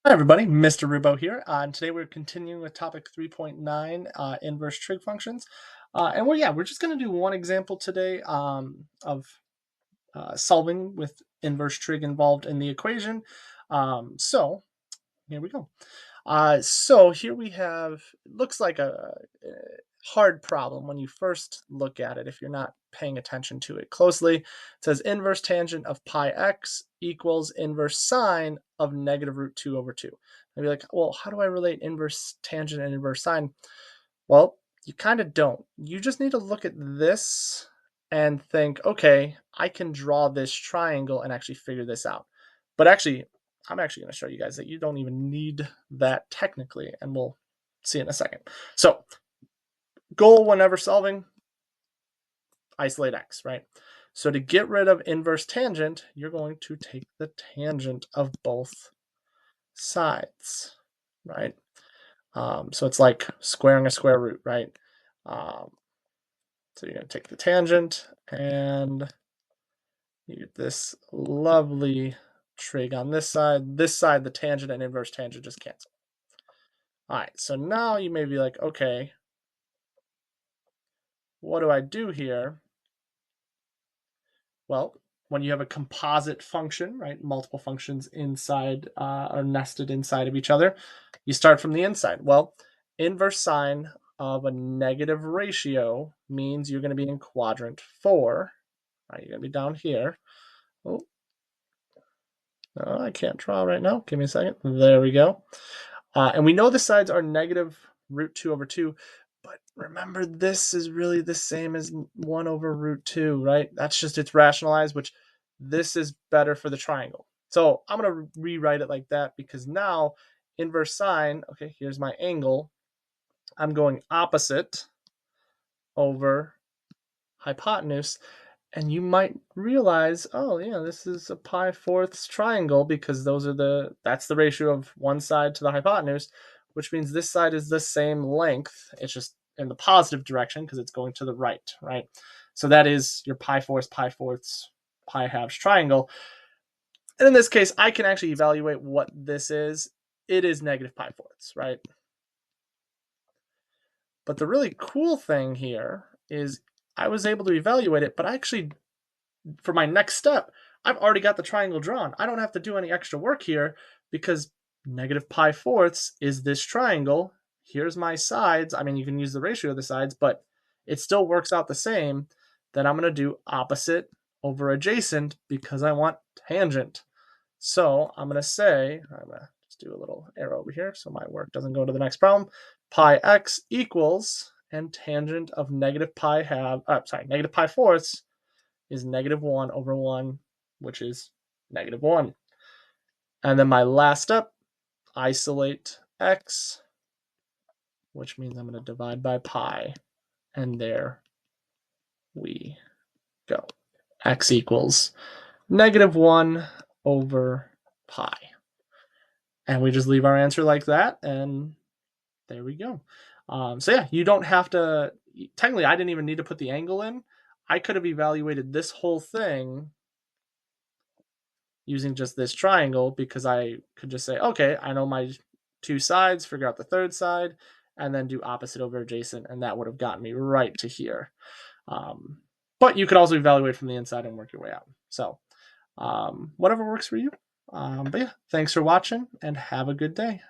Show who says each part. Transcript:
Speaker 1: Hi everybody, Mr. Rubo here. And today we're continuing with topic 3.9, inverse trig functions. And we're just going to do one example today of solving with inverse trig involved in the equation. So here we go. So here we have, looks like a hard problem when you first look at it if you're not paying attention to it closely. It says inverse tangent of pi x equals inverse sine of negative root 2 over 2. And be like, well, how do I relate inverse tangent and inverse sine? Well, you kind of don't. You just need to look at this and think, okay, I can draw this triangle and actually figure this out. But actually, I'm actually going to show you guys that you don't even need that technically, and we'll see in a second. So, goal whenever solving, isolate x, right? So to get rid of inverse tangent, you're going to take the tangent of both sides, right? So it's like squaring a square root, right? So you're going to take the tangent and you get this lovely trig on this side. This side, the tangent and inverse tangent just cancel. All right, so now you may be like, okay, what do I do here? Well, when you have a composite function, right, multiple functions inside are nested inside of each other, you start from the inside. Well, inverse sine of a negative ratio means you're going to be in quadrant 4. Right, you're going to be down here. Oh, no, I can't draw right now. Give me a second. There we go. And we know the sides are negative root 2 over 2. But remember, this is really the same as 1 over root 2, right? That's just it's rationalized, which this is better for the triangle. So I'm going to rewrite it like that because now inverse sine, okay, here's my angle. I'm going opposite over hypotenuse. And you might realize, oh yeah, this is a pi fourths triangle because that's the ratio of one side to the hypotenuse, which means this side is the same length. It's just in the positive direction because it's going to the right, right? So that is your pi fourths, pi halves triangle. And in this case, I can actually evaluate what this is. It is negative pi fourths, right? But the really cool thing here is I was able to evaluate it, but I actually for my next step, I've already got the triangle drawn. I don't have to do any extra work here because negative pi fourths is this triangle. Here's my sides. I mean, you can use the ratio of the sides, but it still works out the same. Then I'm going to do opposite over adjacent because I want tangent. So I'm going to say, I'm going to just do a little arrow over here so my work doesn't go to the next problem. Pi x equals, and tangent of negative pi fourths is negative 1 over 1, which is negative 1. And then my last step, isolate x, which means I'm going to divide by pi. And there we go. X equals negative 1 over pi. And we just leave our answer like that, and there we go. So yeah, you don't have to, technically I didn't even need to put the angle in. I could have evaluated this whole thing using just this triangle because I could just say, okay, I know my two sides, figure out the third side, and then do opposite over adjacent, and that would have gotten me right to here. But you could also evaluate from the inside and work your way out. So whatever works for you. But yeah, thanks for watching and have a good day.